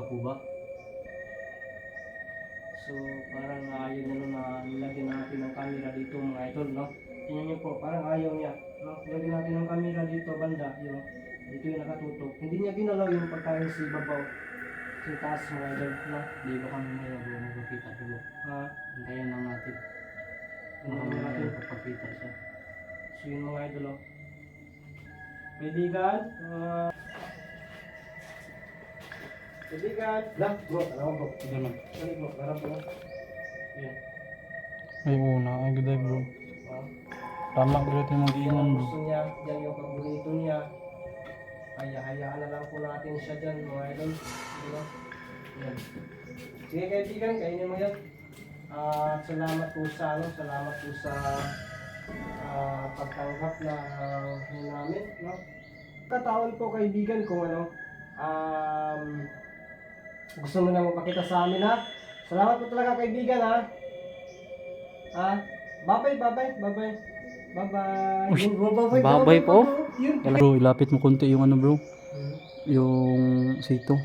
po ba? So parang ayaw niya na nilagyan natin ng camera dito mga idol, no? Tingnan niyo po, parang ayaw niya, no? Lagyan natin ng camera dito banda, yun. Dito yung nakatutok. Hindi niya ginalaw yung pagkain sa babaw. Sa taas mga idol, no? Di ba kami may bro, magpapita bro? Antayin lang natin. Tingnan natin. Magpapita siya. So yun mga idol, oh. Kaibigan, kaibigan. Lang, bro, alam bro. Ganun. Sorry bro, harap mo. Yan. Ay una, ay ganda bro. Ah. Tama bro, ito yung Yan mag-iwan ang bro. gusto niya, yan yung paborito niya. Kaya hayaan na lang po natin siya dyan mga idol. Diba? Yan. Sige kaibigan, kainin mo yan. Salamat po sa salamat po sa pagtanggap na namin, no? Katawan po kaibigan kung gusto mo na magpakita sa amin ha. Salamat po talaga kaibigan ha. Bye-bye, bye-bye, bye-bye. Bye-bye. Uy, Bye-bye, babay po. Yun. Bro, ilapit mo konti yung ano bro. Yung sito.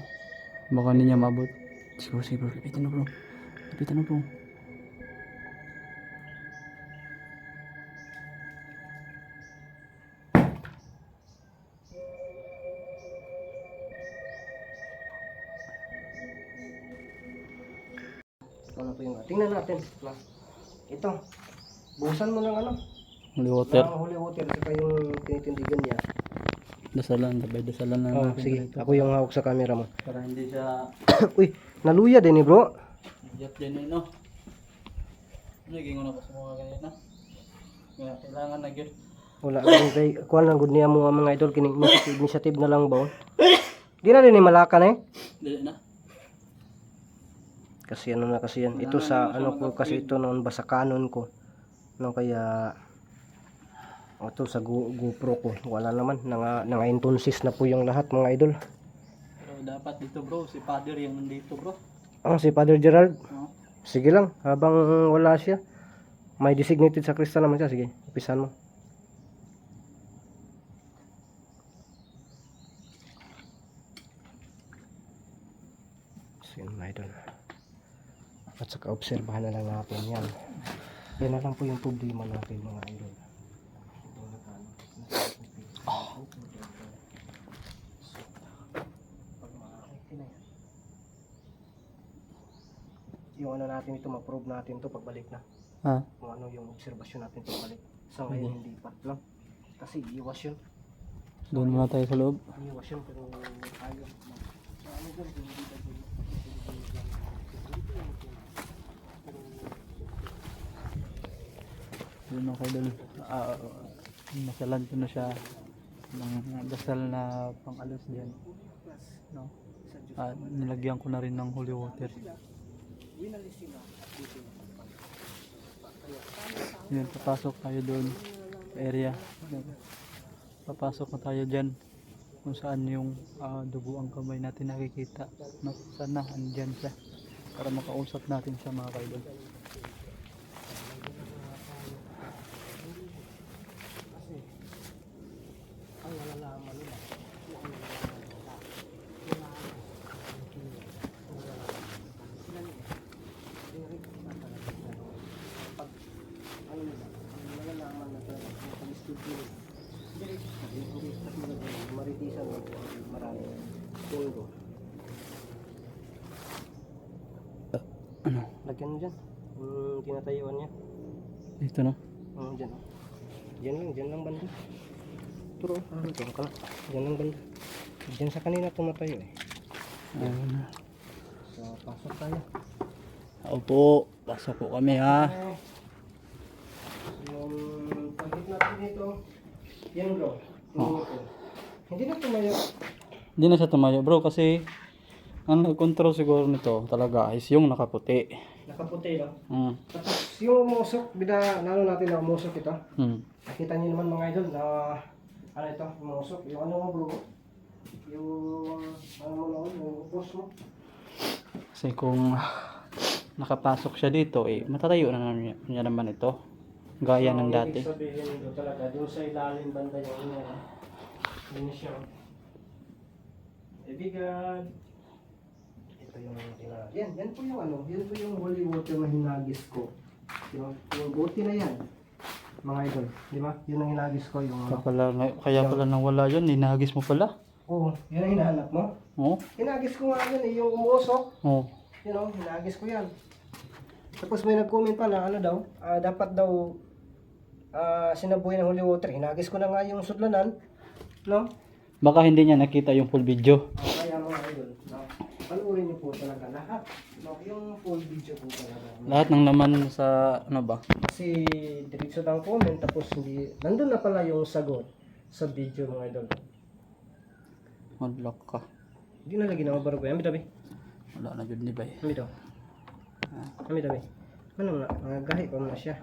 Baka hindi niya mabot. Sige bro, lapitan na bro. Lapitan na bro. Ano po yung tingnan natin. Ito. Buhusan mo ng Holy water. ng holy water saka yung tinitindigan niya. Dasalan, sabay dasalan na Oh, natin sige. dito. Ako yung hawak sa camera mo. Para hindi siya Uy, naluya din eh, bro. jet din eh, no? Naging una ko sa mga ganyan na. Kaya kailangan na yun. Wala lang kay kuan lang gud niya mo ang mga idol kining initiative na lang ba. Di na din ni malaka na eh. Dili na. Kasi ano na kasi yan. Ito sa ano ko kasi ito noon ba sa Canon ko. No kaya ito sa GoPro ko. Wala naman nanga-intonsis na po yung lahat mga idol. Pero dapat dito bro, si Father yung nandito bro. Si Father Gerald. No? Sige lang habang wala siya. May designated sa Krista naman siya. Sige, upisan mo. So yun mga idol. At saka obserbahan na lang natin yan. Yan na lang po yung problema natin mga idol. Yung ano natin ito, ma-prove natin to pagbalik na. Ha? Kung ano yung obserbasyon natin pagbalik. Sa ngayon hindi pa lang. Kasi iwas yun. Doon muna tayo sa loob. Iwas yun pero ayaw. Ano dyan, hindi pa dyan. Doon ako doon. Nasalan ko na siya ng dasal na pang-alos diyan. No? Nilagyan ko na rin ng holy water. Yan, papasok tayo doon sa area. Papasok na tayo dyan kung saan yung dugo ang kamay natin nakikita. No? Sana andyan siya para makausap natin siya mga kaidol. Maritisan mo marami. Tulgo. Ano? Lagyan mo dyan. Tinatayuan niya. Dito no? Dyan. Dyan lang banda. Turo. Dyan ka lang. Dyan lang banda. Dyan sa kanina tumatayo eh. Ayun. So, pasok tayo. Opo, pasok po kami ha. Yung pagkit natin dito. Yan bro. Hindi na tumayo. Hindi na siya tumayo bro kasi ang nag-control siguro nito talaga is yung nakaputi. Nakaputi no? Tapos yung umusok, nalo natin na umusok ito. Nakita niyo naman mga idol na ano ito, umusok. Yung ano mo bro? Yung ano mo noon, yung upos mo. Kasi kung nakapasok siya dito matatayo na niya naman ito. Gaya ng dati. Ibig sabihin nito talaga, doon sa ilalim banda yung yun siya. Ibigan. Ito yung yan po yung ano, yan po yung holy water na hinagis ko. Yung bote na yan. Mga idol, di ba? Yun ang hinagis ko yung Kaya pala nang wala yun, ninahagis mo pala. Oo, yun ang hinahanap mo. Oo. Hinagis ko nga yun eh, yung umuusok. Oo. Yun o, hinagis ko yan. Tapos may nag-comment pa na ano daw, dapat daw sinabuhay ng holy water. Hinagis ko na nga yung sudlanan, no? Baka hindi niya nakita yung full video. Kaya mga idol, no? Panuorin niyo po talaga lahat. No? Yung full video po talaga. Lahat ng laman sa ano ba? Kasi diretso lang comment tapos hindi, nandun na pala yung sagot sa video mga idol. Madlock ka. Hindi na lagi na mabarog yan, bitabi. Wala na jud ni bay. Bitaw. Bitabi. Ano na, gahi pa na siya.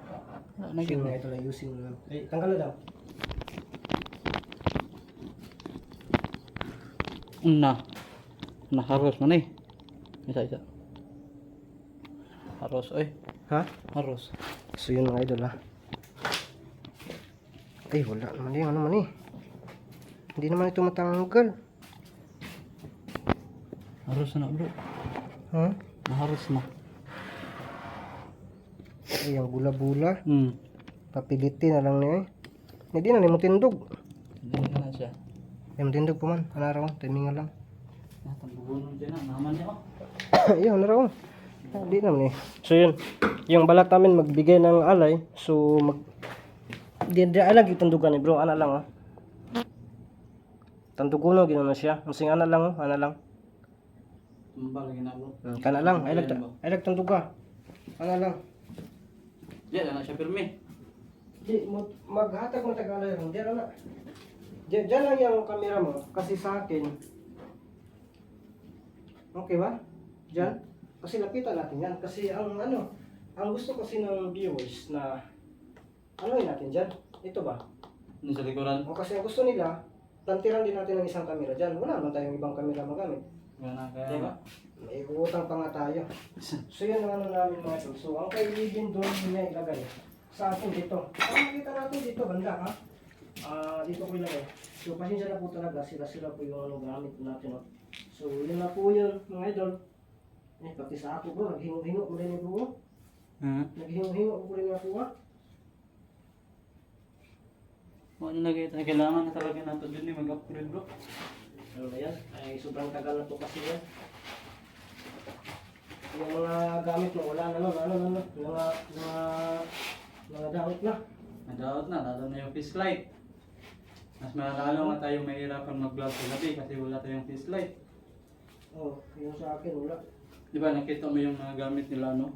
Wala na Using jud. na ito lang, using na lang. Tanggal na daw. Haros man eh. Isa. Haros oy. Ha? Haros. So yun mga idol ha. Ay wala naman yung ano man eh. Hindi naman ito matanggal. Haros na bro. Ha? Naharos na. Ay ang bula-bula. Hmm. Papilitin na lang niya eh. Hindi na mo tindog. Hindi na siya. Yung tindog pa man. Ano raw? Timing lang. Tambugon dyan na. Naman niya oh. Ayun na raw. Hindi naman eh. So yun. Yung balat namin magbigay ng alay. So di alag itandugan eh bro. Ana lang oh. Tanduguno ginoon na siya. Masing ana lang oh. Ana lang. Tumbal lagi na bro. Kana lang. Ay tanduga. Ana lang. Diyan na siya pirmi. Di, maghatag mo tagalay ron. Diyan na. Diyan lang yung camera mo. Kasi sa akin. Okay ba? Diyan. Kasi lapitan natin yan. Kasi ang ano, ang gusto kasi ng viewers na ano yun natin dyan? Ito ba? Ano sa likuran? O kasi ang gusto nila, tantiran din natin ng isang camera dyan. Wala naman tayong ibang camera magamit. Wala na kaya. Diba? May utang pa nga tayo. So yan ang ano namin mga ito. So ang kailigin doon niya ilagay. Sa atin dito. Ang makita natin dito banda ha. Dito ko ilagay. So pasensya na po talaga. Sila po yung ano gamit natin. No? So yun na po yun mga idol. Pati sa ako bro. Naghingo-hingo mo rin bro. Naghingo-hingo ko rin ako ha. Ano na kailangan na talaga nato dyan mag-upgrade bro. Ano na yan? Ay sobrang tagal na to kasi yan. Yung mga gamit mo wala na mga daot na. Nadaot na, lalo na yung fish light. Mas malalo nga tayong mahirapan mag-vlog sa gabi kasi wala tayong fish light. Oh, yung sa akin wala. Di ba nakita mo yung mga gamit nila no?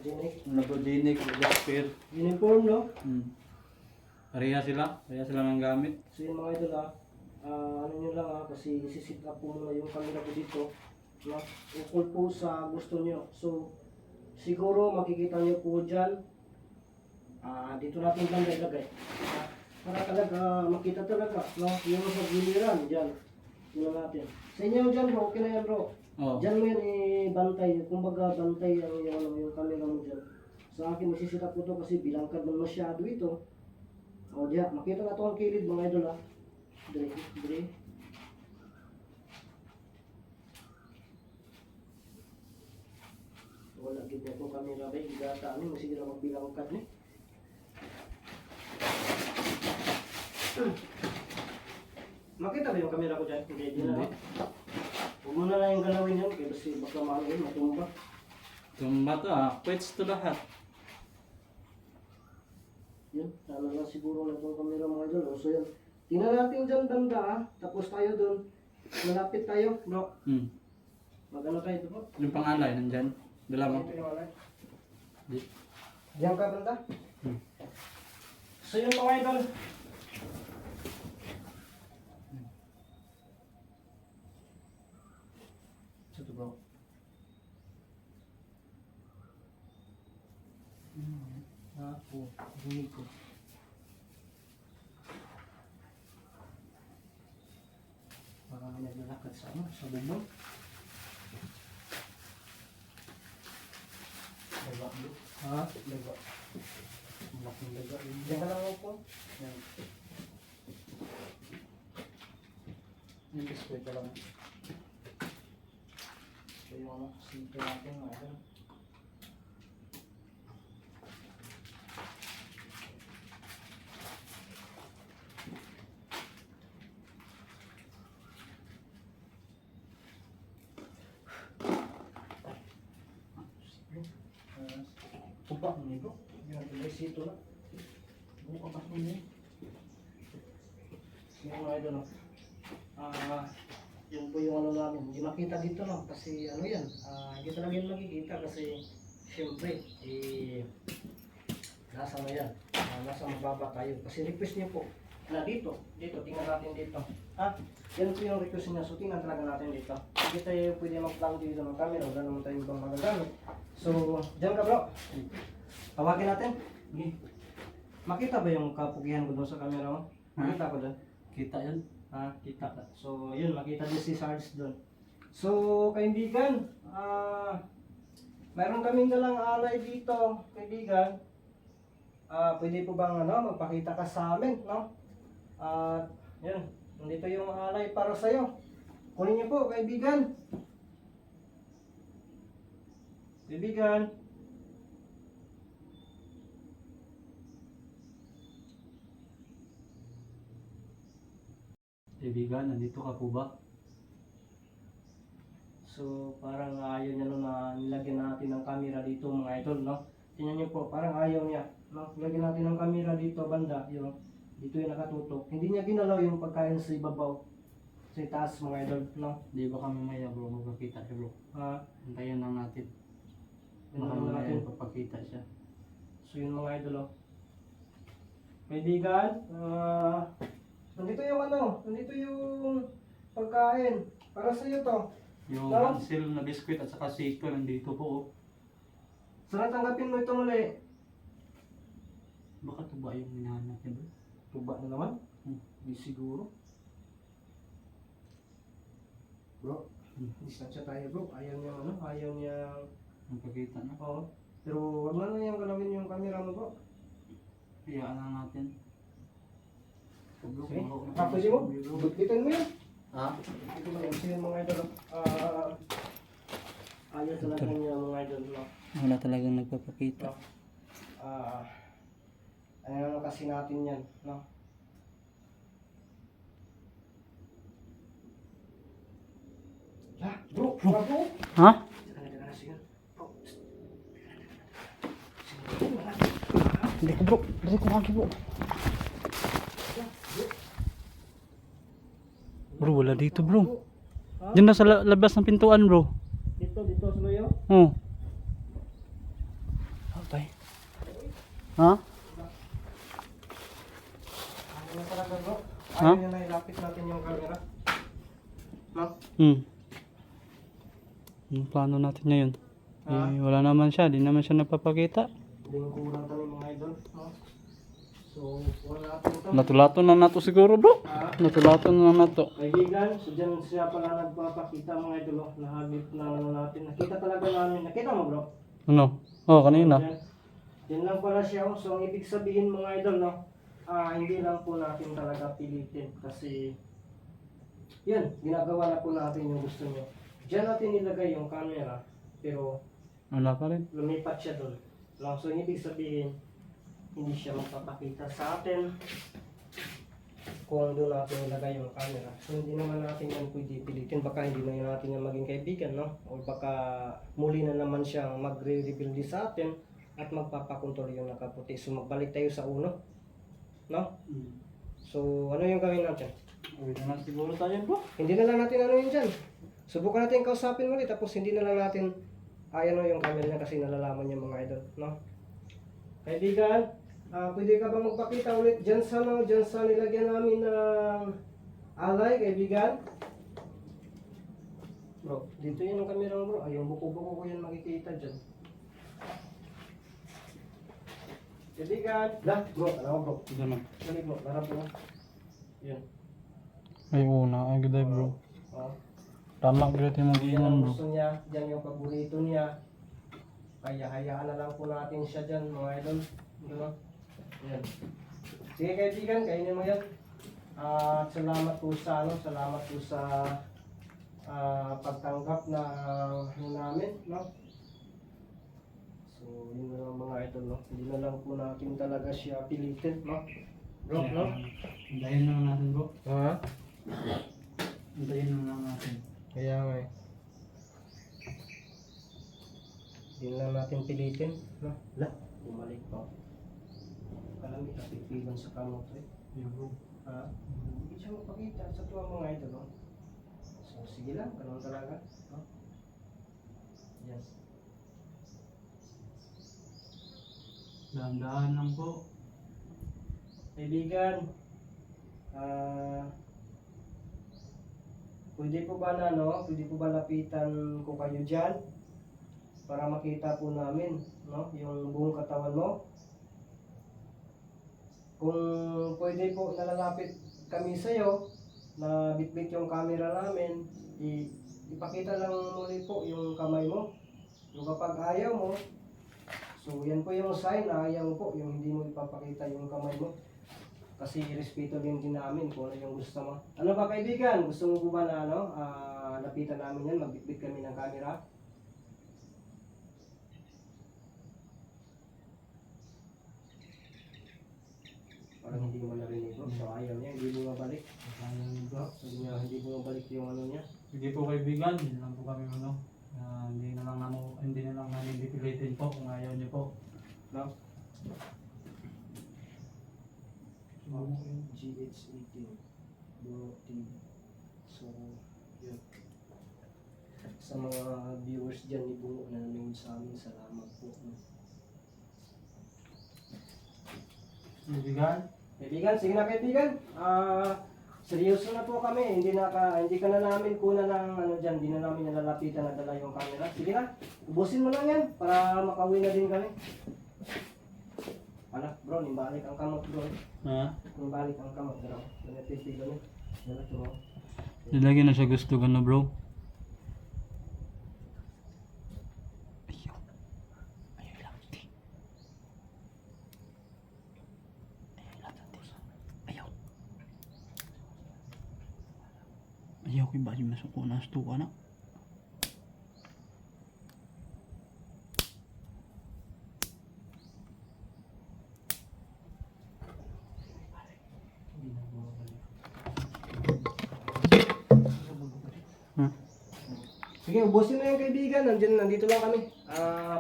Dinik. Yung Labodinik, Jasper. Uniform no? Pareha sila ng gamit. So yung mga idol ano nyo lang kasi isisit up po muna yung camera ko dito. No? Ukol po sa gusto nyo. So siguro makikita nyo po dyan. Dito natin lang ilagay. Para talaga makita talaga. No? Yung sa giliran dyan. Yun natin. Sa inyo dyan bro, okay na yan bro. Oh. Dyan mo yan bantay. Kumbaga bantay yung camera mo dyan. Sa akin masisit up po to kasi bilangkad mo masyado ito. O diya, makita na ito ang kilid mga idol ha. Dire. Wala gid na itong camera ba, igata ni, masige na magbilangkad ni. Makita ba yung camera ko dyan? Hindi, di na no? Huwag mo na lang yung galawin yan, kasi baka mahalin, matumba. Tumba to quits to lahat. Yun, sana lang siguro na itong camera mga idol. So yun, tingnan natin dyan banda ha. Tapos tayo doon, malapit tayo, bro. Magano tayo ito po? Yung pangalay nandyan. Dala mo. Ito yung alay. Di. Diyan ka banda? So yun mga idol. So ito bro. Rinig ko. Parang naglalakad sa ano, sa bubong. Daga bro. Ha? Daga. Malaking daga. Diyan ka lang ako. Yan. Yung biskwit ka lang. So yung ano, sito natin mga idol. Tuba ni bro. Yan, may sito na. Buka pa ko yun. Yung mga idol, no? Yun po yung ano namin. Hindi makita dito, no? Kasi ano yan, hindi talaga yan makikita kasi syempre, nasa ano yan, nasa mababa tayo. Kasi request niyo po na dito, tingnan natin dito. Yan po yung request niya, so tingnan talaga natin dito. Hindi tayo pwede mag-plan dito ng camera, wala naman tayong ibang magagamit. So, dyan ka bro. Tawagin natin. Makita ba yung kapugihan ko doon sa camera mo? Makita ko doon. Kita yan. Kita. So, yun, makita din si Sarge doon. So, kaibigan, mayroon kaming dalang alay dito, kaibigan. Pwede po bang magpakita ka sa amin, no? Yan, nandito yung alay para sa'yo. Kunin niyo po, kaibigan. Kaibigan. Kaibigan, nandito ka po ba? So, parang ayaw niya na nilagyan natin ng camera dito mga idol, no? Tingnan niyo po, parang ayaw niya, no? Nilagyan natin ng camera dito, banda, yun. Dito yung nakatutok. Hindi niya ginalaw yung pagkain sa ibabaw. Sa taas mga idol, no? Di ba kami maya bro, magpakita siya bro? Antayin lang natin. Baka Tingnan natin. mamaya papakita siya. So yun mga idol, oh. Kaibigan, nandito yung nandito yung pagkain. Para sa iyo to. Yung No? Hansel na biskwit at saka siko nandito po oh. Sana tanggapin mo ito muli. Baka tuba yung hinahanap niya bro? Tuba na naman? Hindi siguro. Bro, distansya tayo bro. Ayaw niya ayaw niya. Magpakita na. Oo. Pero wag na lang yung galawin yung camera mo bro. Iyaan lang natin. Bro, Sige, baka- pwede mo? bro. Butbitin mo yan. Ha? Ito ba yan? Sige mga idol. Ayaw talaga niya mga idol. No? Wala talagang nagpapakita. Ano kasi natin yan, no? Bro, bro. Ha? Sige. Bro. Hindi ko bro. Hindi ko kaki bro. Bro, wala dito bro. Diyan na sa labas ng pintuan bro. Dito sa loyo. Oh. Okay. Ha? Ano na talaga bro? Ha? Ayaw niya na ilapit natin yung camera. No? Yung plano natin ngayon. Wala naman siya. Di naman siya nagpapakita. Lingkuran kami mga idol. No? So, wala natin ito. Natulaton na nato siguro bro. Natulaton na nato. Kaibigan, so dyan siya pala nagpapakita mga idol. Oh. Nahabit na natin. Nakita talaga namin. Nakita mo bro? Ano? Oh, kanina. Yan lang pala siya. Oh. So, ang ibig sabihin mga idol, no? Hindi lang po natin talaga pilitin. Kasi, yan, ginagawa na po natin yung gusto nyo. Diyan natin nilagay yung camera. Pero, Wala pa rin. lumipat siya doon. No? So, ibig sabihin, hindi siya magpapakita sa atin kung doon natin ilagay yung camera. So, hindi naman natin yan pwede pilitin. Baka hindi na natin yan maging kaibigan, no? O baka muli na naman siyang magre-reveal din sa atin at magpapakontrol yung nakaputi. So, magbalik tayo sa uno. No? So, ano yung gawin natin? Uwi na siguro tayo bro. Hindi na lang natin ano yun dyan. Subukan natin kausapin ulit tapos hindi na lang natin ano yung camera niya kasi nalalaman niya mga idol. No? Kaibigan, pwede ka ba magpakita ulit dyan sa nilagyan namin ng alay, kaibigan? Bro, dito yun ang camera mo bro. Ay, yung buko-buko ko yan makikita dyan. Kaibigan, bro, ano bro? Diyan na. Dali bro, larap bro. Yan. Ay una. Ay ganda bro. Oh. Tama ganda yung Yan mag-iwan ang bro. gusto niya, yan yung paborito niya. Kaya hayaan na lang po natin siya dyan mga idol. Diba? Yan. Sige kaibigan, kainin mo yan. Salamat po sa pagtanggap na ano namin, no? So, yun na lang mga idol, no? Hindi na lang po natin talaga siya pilitin, no? Bro, no? Hintayin na lang natin bro. Ha? Hintayin na lang natin. Kaya nga eh. Hindi na lang natin pilitin, no? Bumalik pa. Alam mo, kapitilan sa kamot eh. Yeah bro. Ha? Hindi siya mapakita sa tuwa mga idol, no? So, sige lang, ganun talaga, no? Yes. Dahan-dahan lang po. Kaibigan, pwede po ba na, no? Pwede po ba lapitan ko kayo dyan? Para makita po namin, no? Yung buong katawan mo. Kung pwede po nalalapit kami sa'yo, na bitbit yung camera namin, ipakita lang muli po yung kamay mo. Yung kapag ayaw mo, so yan po yung sign na ayaw mo po, yung hindi mo ipapakita yung kamay mo. Kasi respeto din namin kung ano yung gusto mo. Ano ba kaibigan? Gusto mo po ba na ano, lapitan namin yan, magbitbit kami ng camera? Parang hindi mo narinig bro, so ayaw niya, hindi bumabalik. Dahan-dahan bro. Sabi niya, hindi bumabalik yung ano niya. Sige po kaibigan, hindi lang po kami ano. Hindi na lang namin pipilitin po kung ayaw niyo po. No? GH18 Bungo TV. So, yun. Sa mga viewers dyan ni Bungo na nanonood sa amin, salamat po. No? Kaibigan, Kaibigan, sige na kaibigan. Seryoso na po kami. Hindi ka na namin kuna ng ano dyan. Hindi na namin nalalapitan na dala yung camera. Sige na, ubusin mo lang yan para makauwi na din kami. Anak bro, nimbalik ang kamot bro. ha? Nimbalik ang kamot bro. Nanapiti kami. Dala to. Nilagyan na siya gusto gano bro. Ayaw ko ba yung masuk ko na sto ka na? Sige, ubusin mo yung kaibigan. Nandito lang kami.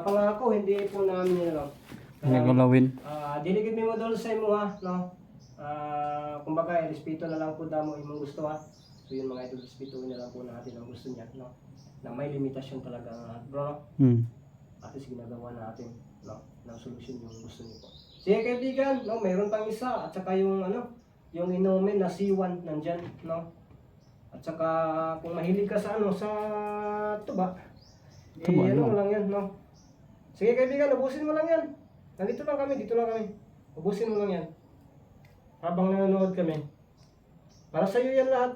Pangako, hindi po namin yun lang. Nagalawin. Diligid mo doon sa imo ha, no? Kumbaga, respeto na lang po damo imong gusto ha. So yun mga idol, respetuhin na lang po natin ang gusto niya, no? Na may limitasyon talaga ang lahat, bro, no? At least ginagawa natin, no? Ng solusyon yung gusto niyo po. Sige kaibigan, no? Mayroon pang isa, at saka yung ano, yung inumin na C1 nandyan, no? At saka kung mahilig ka sa ano, sa tuba, Tuba, ano no? mo lang yan, no? Sige kaibigan, ubusin mo lang yan. Nandito lang kami, dito lang kami. Ubusin mo lang yan. Habang nanonood kami. Para sa iyo yan lahat.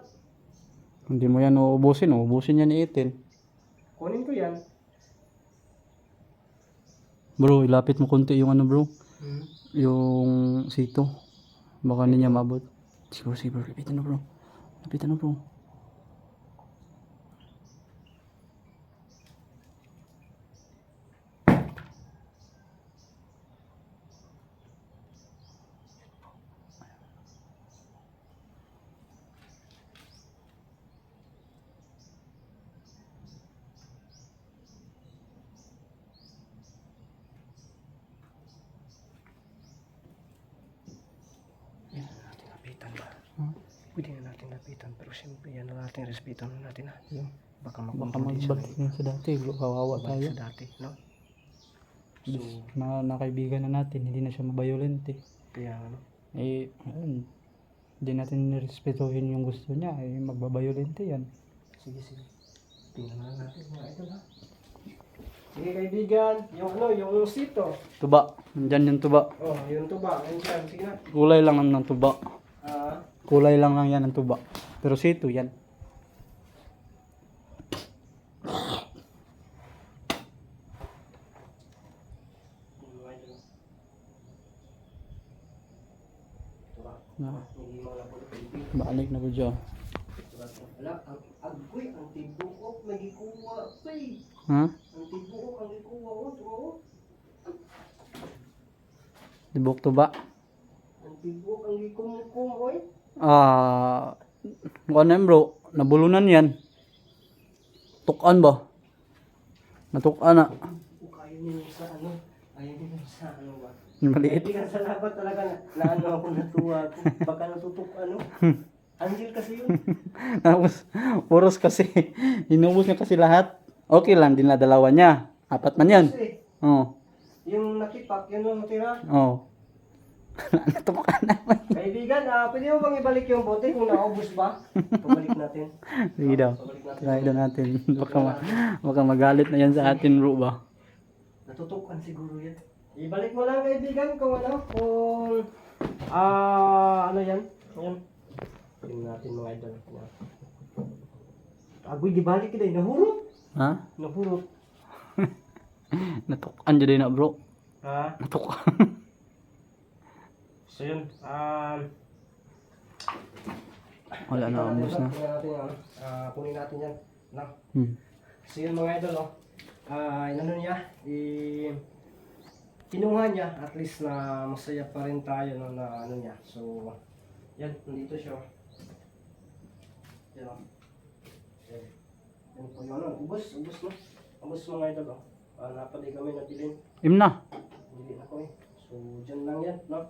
Hindi mo yan uubusin yan ni Ethel. Kunin ko yan. Bro, ilapit mo konti yung ano bro. Yung sito. Baka hindi niya mabot. Siguro bro, lapitan na bro. Lapitan na bro. Yan na natin lapitan ba? Huh? Pwede na natin lapitan. Pero siyempre yan na natin. Respeto na natin ha. Baka Baka makumpuli siya. magbalik na sa dati bro. Kawawa Balik tayo. sa dati, no? So, nakaibigan na natin. Hindi na siya mabayolente. Kaya ano. Ayun. Hindi natin nirespetuhin yung gusto niya. Magbabayolente yan. Sige. Tingnan na natin mga idol ha. Sige kaibigan. Yung ano, yung sito. Tuba. Nandyan yung tuba. Oh, yung tuba. Nandiyan. Sige na. Kulay lang ng tuba. Ah, Kulay lang yan ng tuba. Pero sito yan. yung mga idol. Tuba. Na, Hindi mo lang po ito. balik na ko dyan. Wala, Agoy, ang tibuok, nagikuha. Ay, Ha? ang tibuok, ang gikuha. Oh. Tibok to ba? Ang tibuok, ang gikumkum, oy. Ano yan bro? Nabulunan yan. Tukan ba? Natukan na. Ayaw niyo sa ano? Ayaw niyo sa ano ba? Yung maliit. Kaibigan, salamat talaga na ano ako natuwa ako. Baka natutok ano. Angel kasi yun. Tapos, puros kasi. Inubos niya kasi lahat. Okay lang, dinadalawa niya. 4 man yan. Kasi, Oo. yung nakipak, yun ang natira. Oo. Natukan na. Kaibigan, pwede mo bang ibalik yung bote kung naubos ba? Pabalik natin. Sige daw. Pabalik natin. Try daw natin. Baka magalit na yan sa atin bro ba? Natutukan siguro yan. Ibalik mo lang kaibigan kung ano, kung ano yan. Ayan. Tingnan natin mga idol. Agoy, gibalik kita eh. Nahurot. Ha? Nahurot. Natukan dyan na bro. Ha? Natukan. So yun. Wala na, ambos na. Tingnan natin yan. Kunin natin yan. No? So yun mga idol, oh. Inano niya, kinuha niya, at least na masaya pa rin tayo no, na ano niya. So, yan, nandito siya. Yan, oh. Yan. Yan po yun, oh. Ubus no? Ubus mga idol, oh. Napali kami na bilin. Na. Bilin ako eh. So, dyan lang yan, no?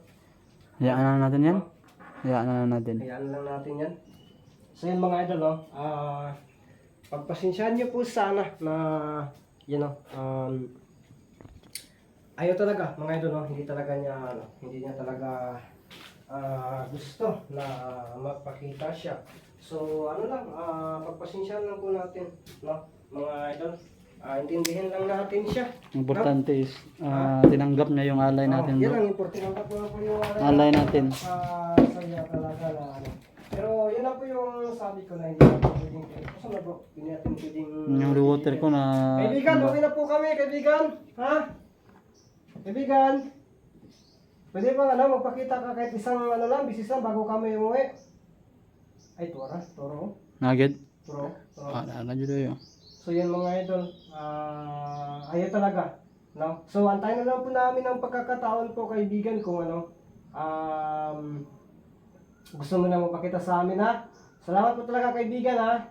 Hayaan na natin yan. Hayaan na natin. Hayaan lang natin yan. So yun mga idol, oh. Pagpasensyahan niyo po sana na ayaw talaga mga idol, no? Hindi niya talaga gusto na magpakita siya. So ano lang, pagpasensyahan lang po natin, no? Mga idol, intindihin lang natin siya. Importante is tinanggap niya yung alay natin Yan bro. ang importante po yung Alay natin. Saya talaga na ano. Pero yun lang po yung sabi ko na hindi natin pwedeng kasi na bro, hindi natin pwedeng Yung water ko na... Kaibigan, okay na po kami, kaibigan. Ha? Kaibigan. Pwede bang magpakita ka kahit isang lang, bisisan bago kami umuwi. Ay, toro. Nugget? Toro. Na dyan yun. So yan mga idol, ayaw talaga. No? So antayin na lang po namin ang pagkakataon po kaibigan kung gusto mo na magpakita sa amin ha. Salamat po talaga kaibigan ha.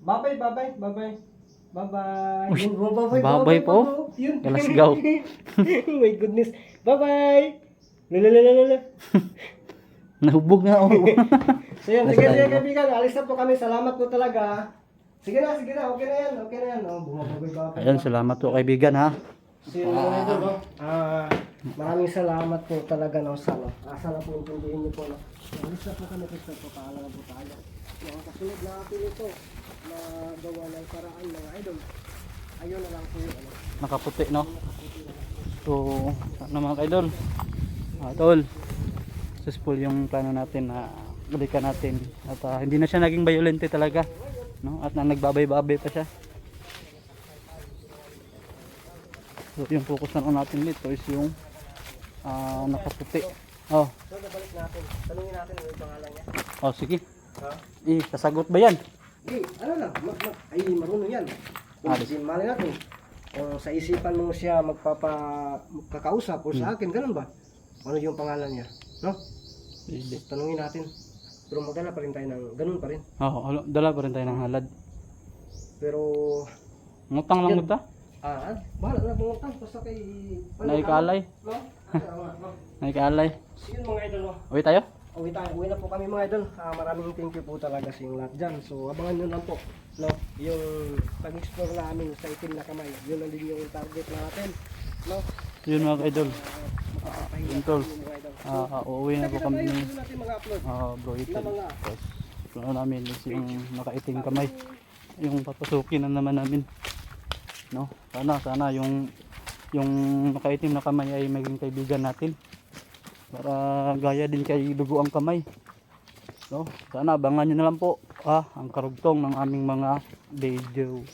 Bye-bye. Yun, babay po? Yun. Galasgaw. Oh my goodness. Bye-bye. Lalalala. Nahubog nga ako. So yun, sige kaibigan, alis na po kami. Salamat po talaga. Sige na, okay na yan. Bumabagoy ba? Ayan, salamat po kaibigan ha. So yun mga idol, no? Maraming salamat po talaga no, sa sana po intindihin niyo po no. Alis na po kami kasi papaalam na po tayo. Kasunod natin ito na gawa ng paraan mga idol. Ayun na lang po yung Nakaputi no. So, ano mga kaidol? Tol, successful yung plano natin na balikan natin. At hindi na siya naging violente talaga. No? At nagbabay-babay pa siya. So, yung focus na natin dito is yung nakaputi. So, nabalik natin. Tanungin natin ano yung pangalan niya. Sige. Ha? Sasagot ba yan? Ano lang, ay marunong yan. Kung mali natin. Kung sa isipan mo siya magkakausap o sa akin, ganun ba? Ano yung pangalan niya? No? Tanungin natin. Pero magdala pa rin tayo ng ganun pa rin. Dala pa rin tayo ng halad. Pero Ngutang lang mo ta? bahala na pangutang basta kay Naikalay. No? Naikalay. So yun mga idol, no? Uwi tayo? Uwi na po kami mga idol. Maraming thank you po talaga sa yung lahat dyan. So abangan nyo lang po, no? Yung pag-explore namin sa itim na kamay. Yun lang din yung target natin, no? Yun mga kaidol. Yun tol. Uuwi na po kami. Natin mga upload. Bro, ito. Tapos, plano namin is yung nakaiting kamay. Yung papasukin na naman namin. No? Sana yung nakaitim na kamay ay maging kaibigan natin. Para gaya din kay dugo ang kamay. No? Sana abangan nyo na lang po ang karugtong ng aming mga video.